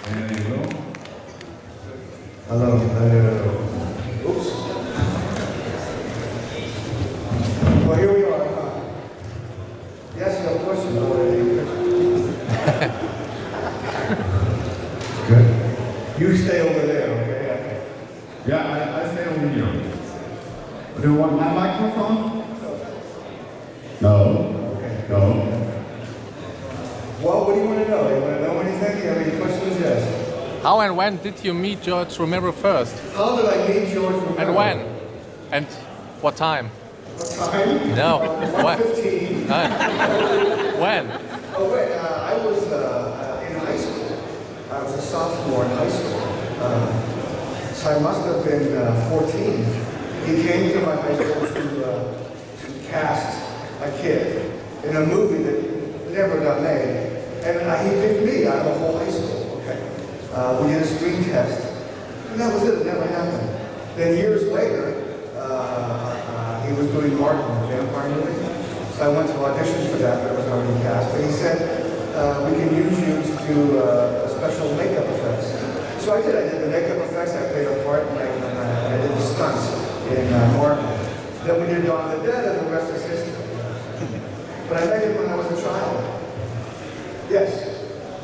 And there you go. Hello. Oops. Well, here we are. Yes, of course you know what it is. Good. You stay over there, okay? Yeah, I stay over here. Do you want my microphone? No. Okay. No. Well, what do you want to know? You want to know anything? You have any questions? Yes. How and when did you meet George Romero first? How did I meet George Romero? And when? And what time? What time? No. When? 1:15. When? Oh, wait, I was in high school. I was a sophomore in high school. So I must have been 14. He came to my high school to cast a kid in a movie that never got made. And he picked me out of the whole high school, okay? We did a screen test, and that was it. It never happened. Then years later, he was doing Martin, the vampire movie. So I went to audition for that, but it was already cast. But he said, we can use you to do special makeup effects. So I did. I did the makeup effects. I played a part, and I did the stunts in Martin. Then we did Dawn of the Dead, and the rest is history. But I met him when I was a child. Yes.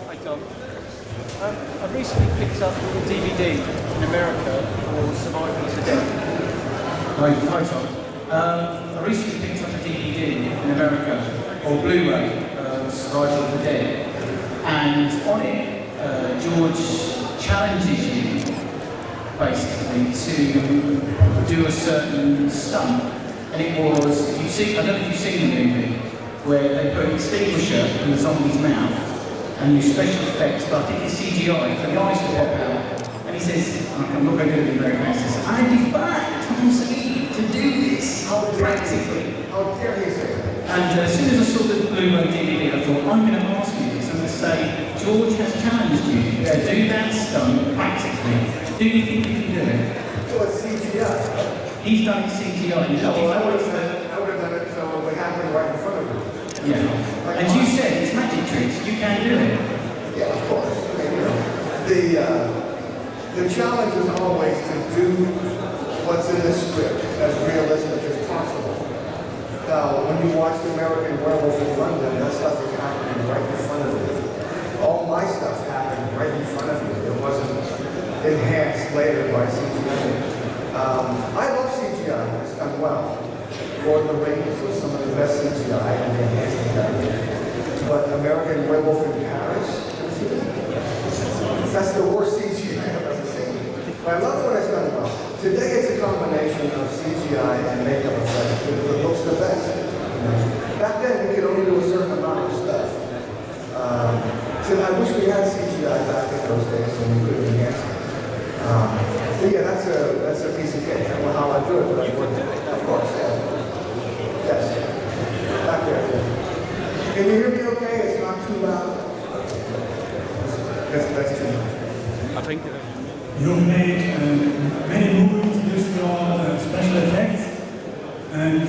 Hi Tom. I recently picked up the DVD in America for Survival of the Dead. Hi Tom. I recently picked up a DVD in America, or Blu-ray, Survival of the Dead. And on it, George challenges you, basically, to do a certain stunt. And it was, if you've seen, I don't know if you've seen the movie, where they put an extinguisher in the zombie's mouth and use special effects, but I think it's CGI for the eyes to pop out. And he says, I'm not going to do it in American accent, I defy Tom Savini to do this practically. How dare he say that? And as soon as I saw the Blu-ray DVD, I thought, I'm going to ask you this. I'm going to say, George has challenged you to do that stunt practically. Do you think you can do it? Well, it's CGI. He's done it CGI. I would have done it so it would happen right in front of you. Yeah. And you said it's magic tricks. You can do it. Yeah, of course. I mean, you know, the challenge is always to do what's in the script as realistic as possible. Now, when you watch the American Werewolf in London, that stuff is happening right in front of you. All my stuff happened right in front of you. It wasn't enhanced later by CGI. I love CGI. It's done well. Lord of the Rings was some of the best CGI and the enhanced CGI. But American Werewolf in Paris, that's the worst CGI I've ever seen. But I love what it's done well. Today it's a combination of CGI and makeup effects. It looks the best. Back then we could only do a certain amount of stuff. So I wish we had CGI back in those days when we could enhance it. But yeah, that's a piece of cake. I don't know how I do it, but I work it. Of course, yeah. Yes. Back there. Can you hear me okay? It's not too loud. That's too loud. I think You've made many movies with your special effects, and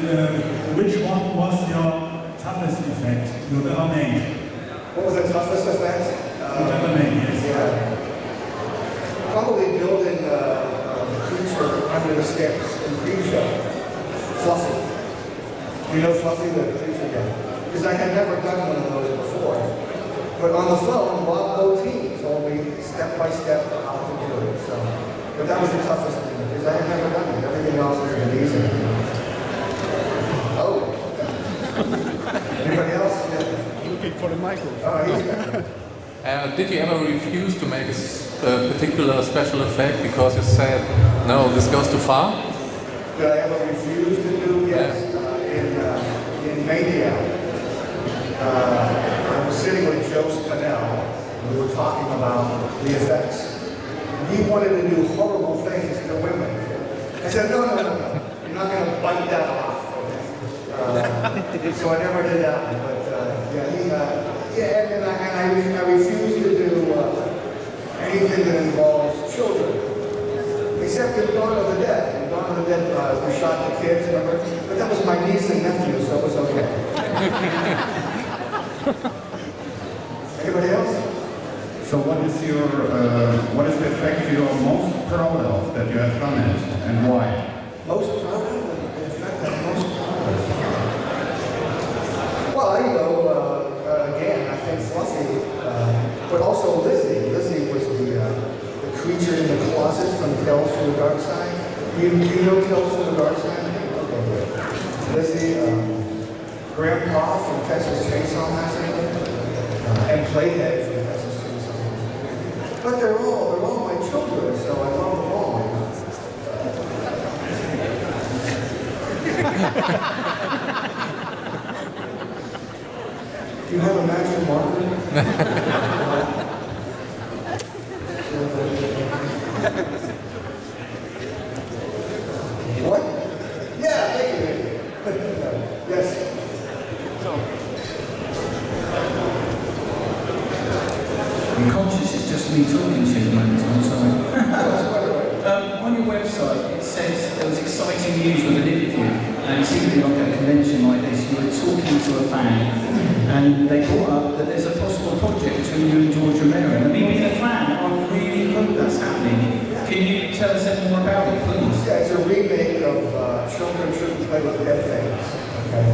which one was your toughest effect you've ever made? What was the toughest effect? You've ever made, yes. Yeah. Probably building a creature under the stairs in Creature. Fluffy. You know Fluffy, the creature guy? Because I had never done one of those before. But on the phone, Bob Bottrop told me step by step how to do it. So, but that was the toughest thing because I had never done it. Everything else was been easy. Oh. Anybody else? Yeah. looking for the microphone. Oh, he's got it. Did you ever refuse to make a particular special effect because you said, no, this goes too far? Did I ever refuse to do? Yes. In Maniac, I was sitting with Joe Spinell. We were talking about the effects. He wanted to do horrible things to women. I said, no. You're not going to bite that off. So I never did that one. But and I refuse to do anything that involves children. Except in Dawn of the Dead. In Dawn of the Dead, we shot the kids, remember? But that was my niece and nephew, so it was okay. Anybody else? So what is the effect you are most proud of that you have done it, and why? Most proud of the effect I'm most proud of. Well, you know, again, I think Fluffy, but also Lizzie. Lizzie was the creature in the closet from Tales from the Dark Side. Do you know Tales from the Dark Side? Okay. Lizzie, Grandpa from Texas Chainsaw Massacre, and Playhead from Texas Chainsaw Massacre. But they're all my children, so I love them all. Do you have a magic marker? What? Yeah, thank you. Yes. I'm conscious it's just me talking to you at the moment, I'm sorry. On your website, it says there was exciting news with an interview, and it seemed to be like a convention like this. You were talking to a fan, and they brought up that there's a possible project between you and George Romero. And me being a fan, I really hope that's happening. Can you tell us any more about it, please? Yeah, it's a remake of Children Shouldn't Play with Dead Things. Okay.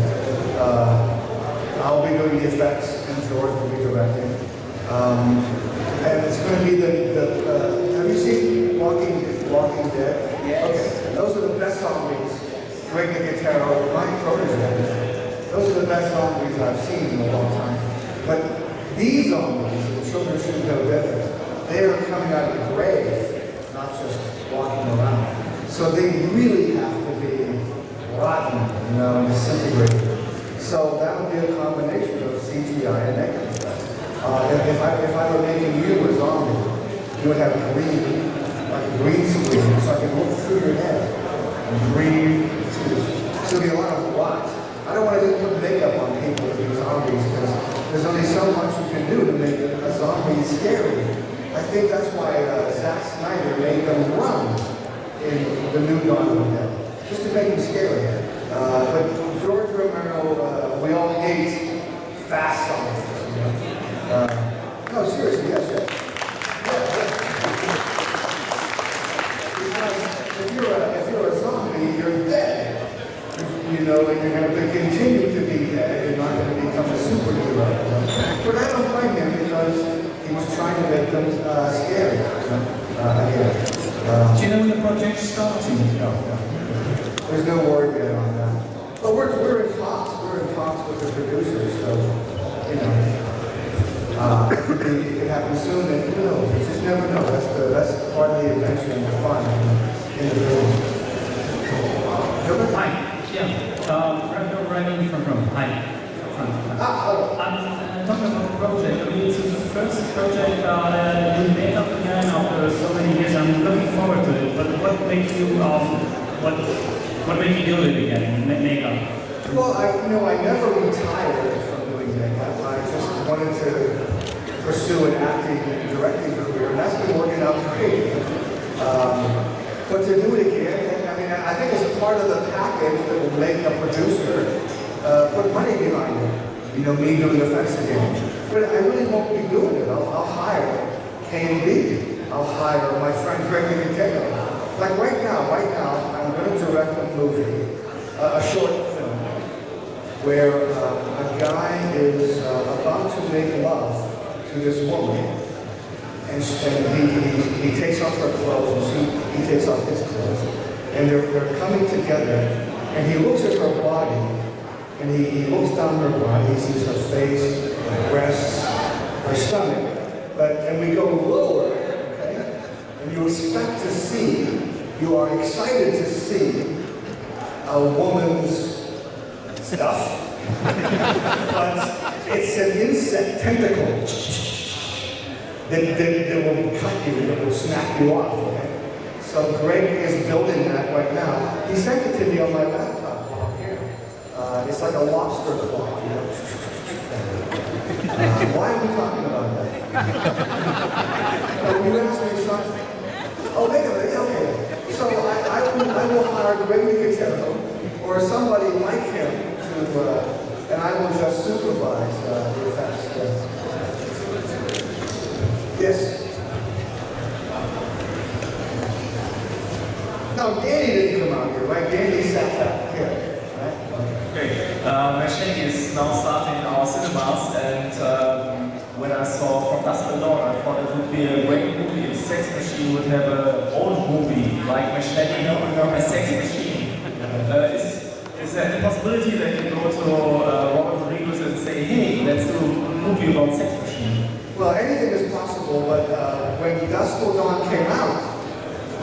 I'll be doing the effects, and George will be directing. And it's going to be have you seen Walking Dead? Yes. Okay. Those are the best zombies. Greg Nicotero, my protege. Those are the best zombies I've seen in a long time. But these zombies, the Children Shouldn't Play with Dead Things, they are coming out of the grave, not just walking around. So they really have to be rotten, you know, and disintegrated. So that would be a combination of CGI and negative effects. If I were making you a zombie, you would have green screen, so I can look through your head and breathe. So there'll be a lot of rot. I don't want to just put makeup on people to be zombies because there's only so much you can do to make a zombie scary. I think that's why Zack Snyder made them run in the new Dawn of the Dead, just to make them scary. But George Romero, we all hate fast zombies. You know? No, seriously, yes. Yeah. Because if you're a zombie, you're dead. You know, and you're going to continue to be dead. You're not going to become a superhero. But I don't blame him because he was trying to make them scary. Again. Do you know when the project's starting? No. There's no word yet on that. But we're in talks. We're in talks with the producers, so you know, it could happen soon. And who knows? You just never know. That's part of the adventure and the fun in the business. Hi. Yeah. Randall Ryan from Rome. Hi. I'm talking about the project. I mean, it's the first project you made up again after so many years. I'm looking forward to it. But what makes you what made you do it again? Makeup. Well, I never retired from doing makeup. I just wanted to pursue an acting and directing career, and that's been working out great. But to do it again, I mean, I think it's a part of the package that will make a producer put money behind it. You know, me doing effects again. But I really won't be doing it. I'll hire K&B. I'll hire my friend Greg Nicotero. Like right now, I'm going to direct a movie, a short film, where a guy is about to make love to this woman, and he takes off her clothes, and he takes off his clothes, and they're coming together, and he looks at her body, and he looks down her body, he sees her face, her breasts, her stomach, and we go lower, okay? And you expect to see, you are excited to see a woman's stuff, but it's an insect tentacle that will cut you, that will snap you off, okay? So Greg is building that right now. He sent it to me on my laptop while I'm here. It's like a lobster claw, you know? Why are we talking about that? You asked me something. Oh, wait a minute, okay. So I will hire Greg Nicotero or somebody like him to, and I will just supervise the effects. Yes, Dust a lot. I thought it would be a great movie if Sex Machine would have an old movie like Machete, a Sex Machine. Is there a possibility that you go to Robert Rodriguez and say, hey, let's do a movie about Sex Machine? Well, anything is possible, but when Dusk Till Dawn came out,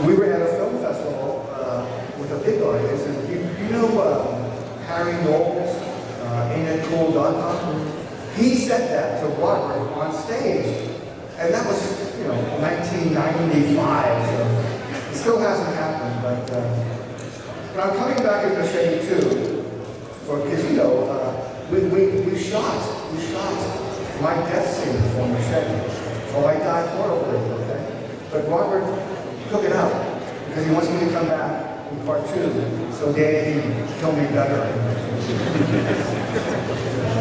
we were at a film festival with a big audience, and you know Harry Knowles, AintItCool.com? He said that to Robert on stage, and that was, 1995, so it still hasn't happened, but I'm coming back at Machete 2, because, we shot my death scene for Machete. Oh, I died horribly, okay? But Robert took it out, because he wants me to come back in part 2, so Danny can kill me better.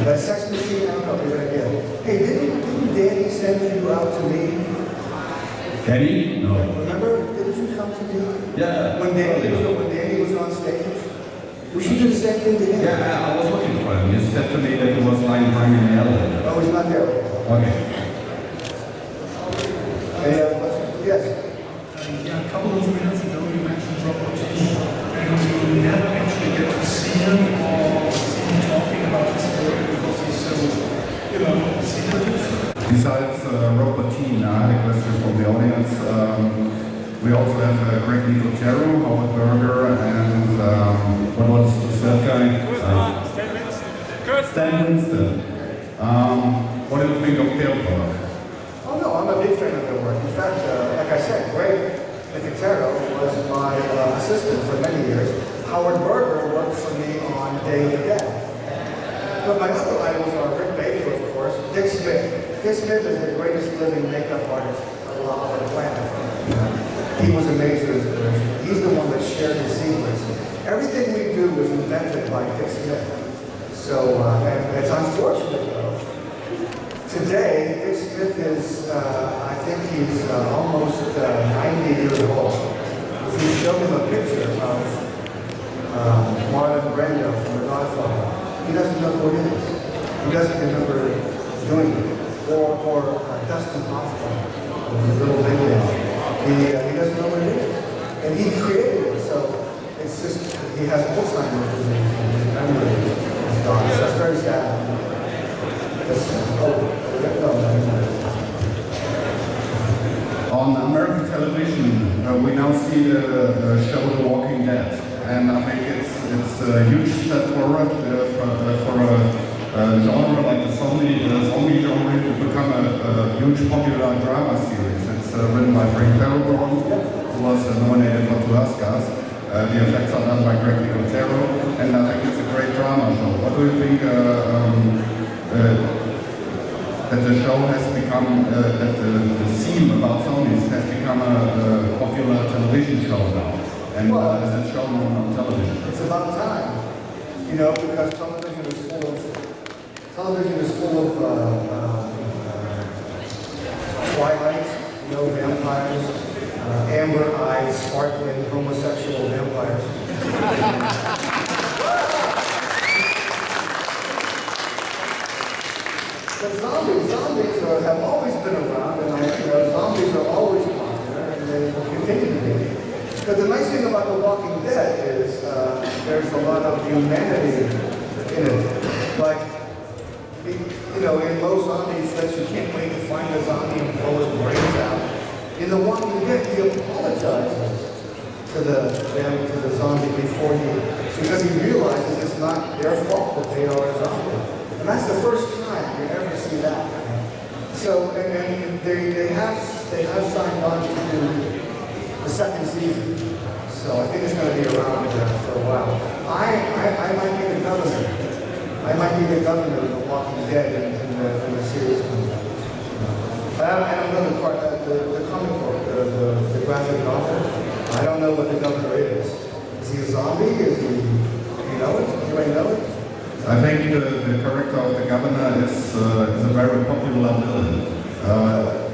That Sex Machine, I don't know if you're gonna get it. Hey, didn't Danny send you out to me? Danny? No. Remember? Didn't you come to me? Yeah. When Danny was on stage? We should do the same thing to him. Yeah, I was looking for him. You said to me that he was lying behind in the elevator. Oh, he's not there. Okay. Any other questions? Yes. Yeah, a couple of minutes ago you mentioned Robert T. and you never actually get to see him or see him talking about his work because he's so, secretive. Besides Robert T, I had a question from the audience. We also have Greg Nicotero, Howard Berger, and what was the third guy? Stan Winston. What do you think of their work? Oh no, I'm a big fan of their work. In fact, like I said, Greg Nicotero was my assistant for many years. Howard Berger worked for me on Day of the Dead. But my other idols are Rick Baker, of course, Dick Smith. Dick Smith is the greatest living makeup artist on the planet. He was a major inspiration. He's the one that shared his secrets. Everything we do was invented by Dick Smith. So, and it's unfortunate though. Today, Dick Smith is, I think he's almost 90 years old. If you show him a picture of Marlon Brando from The Godfather, he doesn't know who it is. He doesn't remember doing it. Or Dustin Hoffman, his little video. He doesn't know what it is. And he created it, so it's just, he has Alzheimer's disease and his memory is gone. So it's very sad. On American television, we now see the show The Walking Dead, and I think it's a huge step forward for a genre like the zombie genre to become a huge popular drama series. It's written by Frank Darabont, who was nominated for 2 Oscars. The effects are done by Greg Nicotero, and I think it's a great drama show. What do you think that the show has become, that the theme about zombies has become a popular television show now, and is it shown on television? It's about time, because television is full of Twilight, vampires, amber-eyed, sparkling, homosexual vampires. But zombies have always been around, and zombies are always popular, and they will continue to be. But the nice thing about The Walking Dead is there's a lot of humanity in it. Like, in most zombie flicks, you can't wait to find a zombie and blow his brains out. In The Walking Dead, he apologizes to the zombie because he realizes it's not their fault that they are a zombie. And that's the first time you ever see that. So, and they have signed on to do the second season. So I think it's going to be around for a while. I might be the governor. I might be the governor of The Walking Dead in the series. And another part, the comic book, the graphic novel. I don't know what the governor is. Is he a zombie? Is he, you know it? Anybody know it? I think the character of the governor is a very popular villain.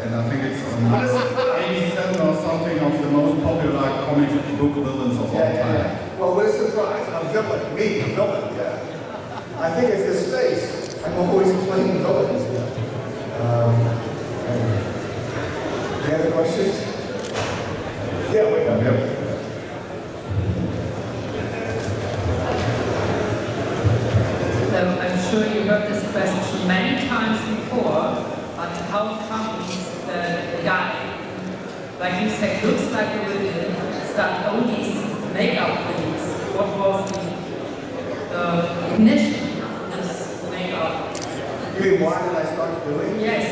And I think it's 87 or something of the most popular comic book villains of all time. Yeah. Well, what a surprise. A villain. Me, a villain, yeah. I think it's his face. I'm always playing villains. Any other questions? Yeah, wait up. Yep. I'm sure you heard this question many times before, but how comes the guy, like you said, looks like a villain, start all these makeup things? What was the ignition of this makeup? You mean why did I start doing it? Yes.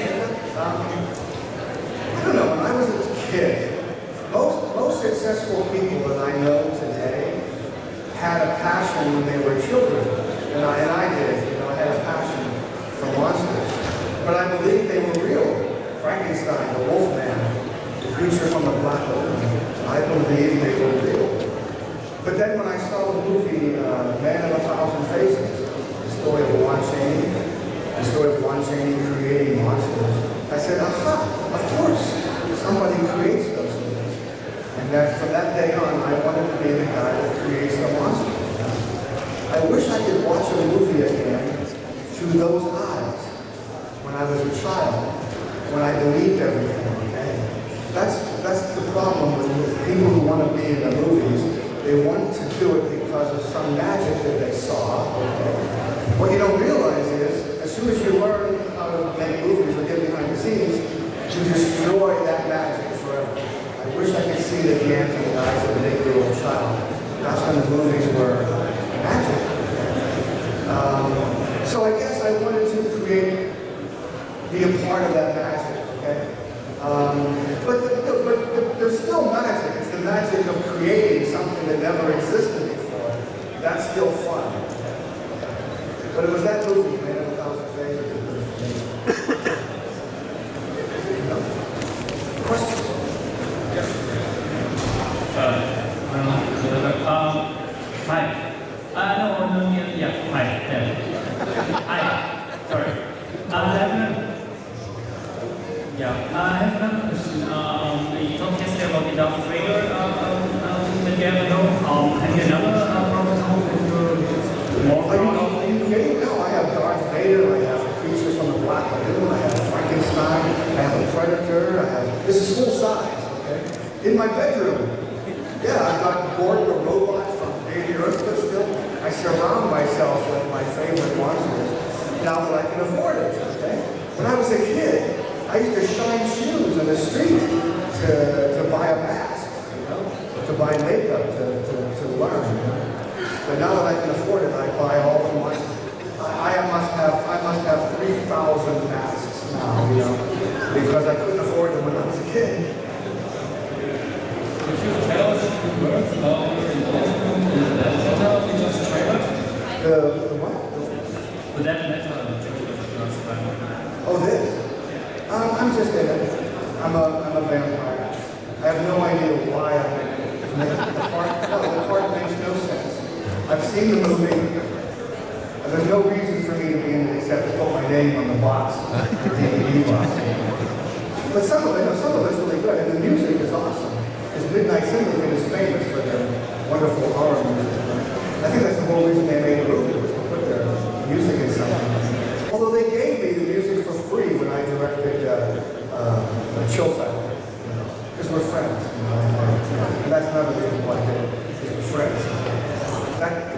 I don't know, when I was a kid, most successful people that I know today had a passion when they were children. And I did, you know, I had a passion for monsters. But I believed they were real. Frankenstein, the Wolfman, the creature from the Black Lagoon. I believed they were real. But then when I saw the movie Man of a Thousand Faces, the story of Lon Chaney creating monsters, I said, aha, of course, somebody creates those things. And that from that day on, I wanted to be the guy that creates the monsters. I wish I could watch a movie again through those eyes when I was a child, when I believed everything, okay? That's the problem with people who want to be in the movies. They want to do it because of some magic that they saw, okay? What you don't realize is, as soon as you learn how to make movies or get behind the scenes, you destroy that magic forever. I wish I could see the answer in the eyes of an 8-year-old child. That's when the movies were magic. So I guess I wanted to be a part of that magic, okay? But there's still magic. It's the magic of creating something that never existed before. That's still fun. But it was that movie, Man of a Thousand Faces. Questions? Hi. No, yeah, hi. Hi. Sorry. I have another question. You talked yesterday about the Darth Vader that you have now. Have you another prototype that you're more proud of? Are you kidding? No, I have Darth Vader, I have creatures from the Black Lagoon, I have Frankenstein, I have a Predator, this is full size, okay? In my bedroom. Yeah, I've got Gordon the robot from Day of the Earth, but still, I surround myself with my favorite monsters now that I can afford it, okay? When I was a kid, I used to shine shoes in the street to buy a mask, you know, to buy makeup, to learn, you know? But now that I can afford it, I buy all the monsters. I must have 3,000 masks now, you know, because I couldn't afford them when I was a kid. Could you tell us a few words about the letter we just trailer? The what? The letter we just trailer. Oh, this? I'm just in it. I'm a vampire. I have no idea why I'm in it. The part makes no sense. I've seen the movie. There's no reason for me to be in it except to put my name on the box, the DVD box. But some of it's really good, and the music is awesome. Because Midnight Syndicate is famous for their wonderful horror music. I think that's the whole reason they made the movie, was to put their music in something. Although they gave me the music for free when I directed Chill Factor, because we're friends, you know, and that's another reason why I did it, because we're friends.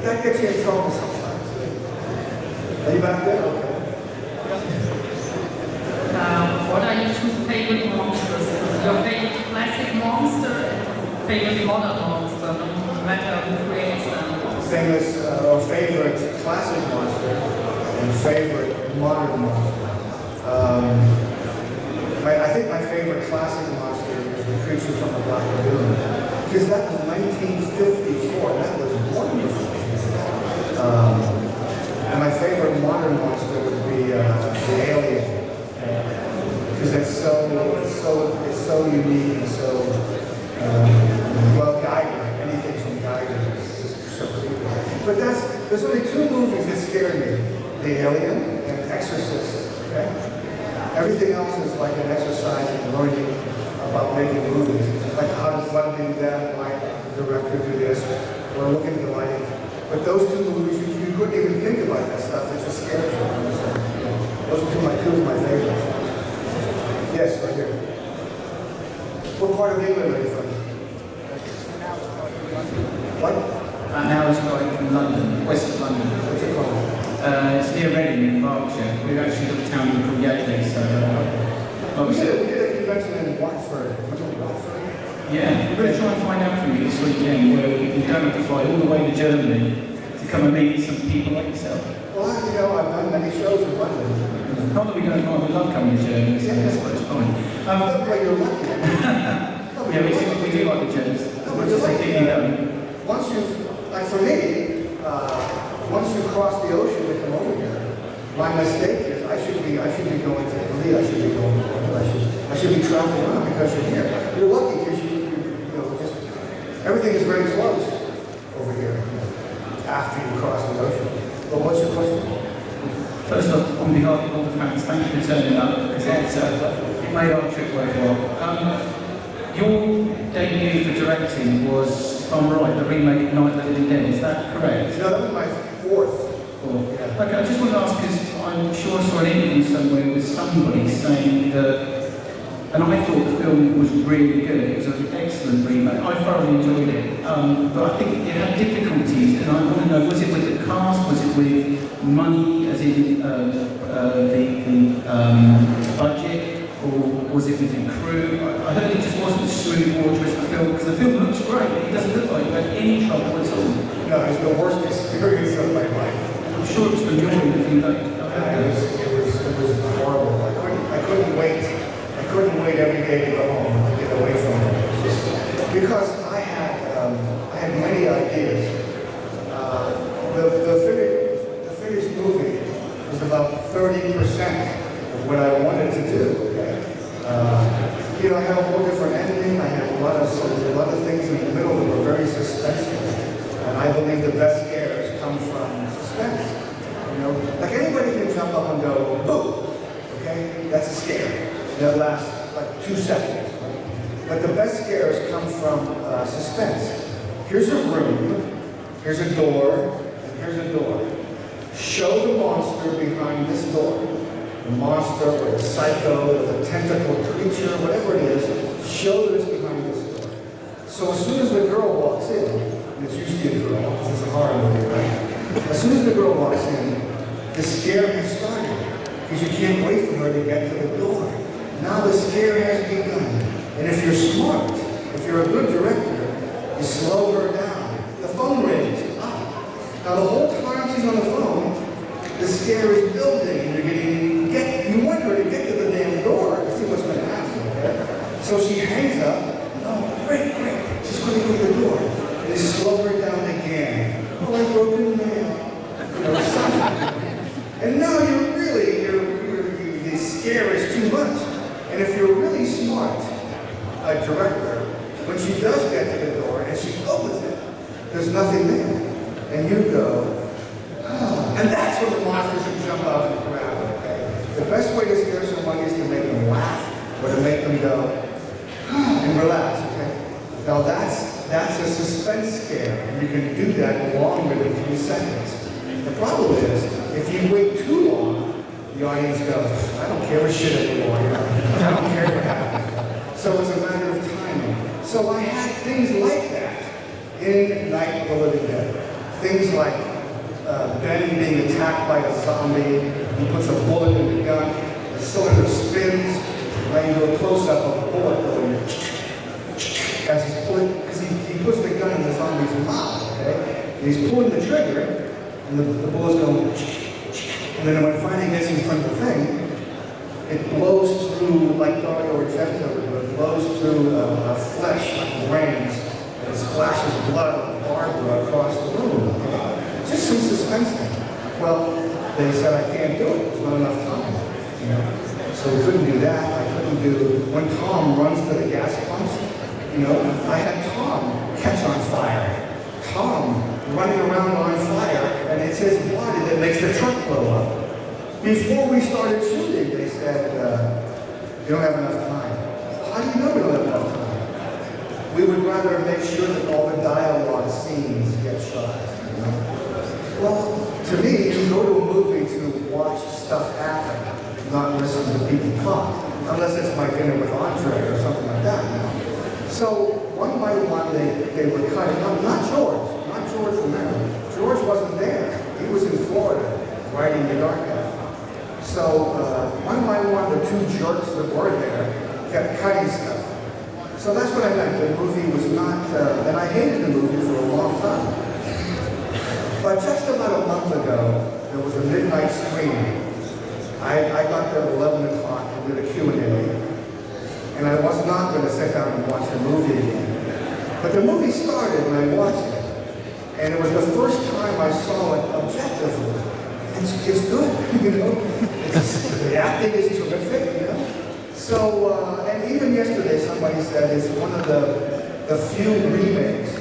That gets you in trouble sometimes. Are you back there? Okay. What are your two favorite monsters? Your favorite classic monster and favorite modern monster, no matter who creates them? Favorite classic monster and favorite modern monster. I think my favorite classic monster is the creature from the Black Lagoon, because that was 1954. That was wonderful. And my favorite modern monster would be the Alien, because it's so unique and so well Geiger. Anything from Geiger is just so cool. But there's only two movies that scare me: The Alien and Exorcist. Okay? Everything else is like an exercise in learning about making movies. Like how does one do that? Why does the director do this? Or look into the lighting. But those two movies, you couldn't even think about that stuff. It just scares you. Those are two of my favorites. Yes, right here. What part of England are you from? What? An hour's drive from London, west of London. What's it called? It's near Reading in Berkshire. We've actually got a town called Yateley, so... we did a convention in Watford. Remember Watford? Yeah, we're going to try and find out from you this weekend where we don't have to fly all the way to Germany to come and meet some people like yourself. Well, you know, I've done many shows in London. Not that we don't mind, we love coming to Germany, so that's why it's fine. But you're lucky. Yeah, we do like the Germans. Once you, like for me, once you cross the ocean to come over here, my mistake is I should be going to Italy, I should be going to I should be traveling around because you're here. You're lucky because you know, just everything is very close over here after you cross the ocean. But what's your question? First off, on behalf of all the fans, thank you for turning up, because it made our trip worthwhile. Your debut for directing was, if I'm right, the remake of Night of the Living Dead, is that correct? No, that was my fourth. Yeah. Okay, I just want to ask, because I'm sure I saw an interview somewhere with somebody saying that, and I thought the film was really good, it was an excellent remake, I thoroughly enjoyed it, but I think it had difficulties, and I want to know, was it with the cast, was it with money, as in the budget, or was it with the crew? I heard it just wasn't smooth water as the film, because the film looks great, but it doesn't look like you had any trouble at all. No, it's the worst experience of my life. I'm sure it's from your interview that It was horrible. I couldn't wait. I couldn't wait every day to go home to get away from it. Because I had many ideas. The finished movie was about 30% of what I wanted to do. Okay? You know, I had a whole different ending. I had a lot of things in the middle that were very suspenseful. And I believe the best scares come from suspense. You know, like anybody can jump up and go, boom, okay? That's a scare. That lasts like 2 seconds. Right? But the best scares come from suspense. Here's a room, here's a door, and here's a door. Show the monster behind this door. The monster or the psycho or the tentacle creature, whatever it is, show that it's behind this door. So as soon as the girl walks in, and it's usually a girl, because it's a horror movie, right? As soon as the girl walks in, the scare has started, because you can't wait for her to get to the door. Now the scare has begun. And if you're smart, if you're a good director, you slow her down. The phone rings. Now the whole time she's on the phone, the scare is building, and you want her to get to the damn door to see what's going to happen, okay? So she hangs up, oh, great, she's going to go to the door. And they slow her down again. Oh, I broke a nail. Or something. And now the scare is too much. And if you're really smart, a director, when she does get to the door and she opens it, there's nothing there. And you go, oh. And that's when the monster should jump out and grab her, okay? The best way to scare someone is to make them laugh or to make them go, and relax, okay? Now that's a suspense scare, and you can do that longer than 3 seconds. The problem is, if you wait too long, the audience goes, I don't care a shit anymore, you know? I don't care what happens. So it's a matter of timing. So I had things like that in Night of the Living Dead. Things like Ben being attacked by a zombie, he puts a bullet in the gun, the cylinder spins, and you do a close-up of the bullet going as he's pulling, because he puts the gun in the zombie's mouth, okay? And he's pulling the trigger, and the bullet's going, and then when it finally gets in front of the thing, it blows through, like Dario Argento, it blows through flesh like rains, and it splashes blood like Barbara across the room. Okay? Just some suspense thing. Well, they said I can't do it, there's not enough time. You know? So we couldn't do that. I couldn't do, when Tom runs to the gas pumps, you know, I had Tom catch on fire. Tom running around on fire, and it's his blood that makes the truck blow up. Before we started shooting, they said, you don't have enough time. How do you know we don't have enough time? We would rather make sure that all the dialogue scenes get shot. You know? Well, to me, you go to a movie to watch stuff happen, not listen to people talk. unless it's My Dinner with Andre or something like that. You know? So one by one they were cutting. No, not George Romero. George wasn't there. He was in Florida writing The Dark Half. So one by one, the two jerks that were there kept cutting stuff. So that's what I meant. The movie was not, and I hated the movie for a long time. But just about a month ago, there was a midnight screening. I got there at 11 o'clock and did a Q&A. And I was not going to sit down and watch the movie again. But the movie started and I watched it. And it was the first time I saw it objectively. It's good, you know. The acting is terrific, you know. So, and even yesterday somebody said it's one of the few remakes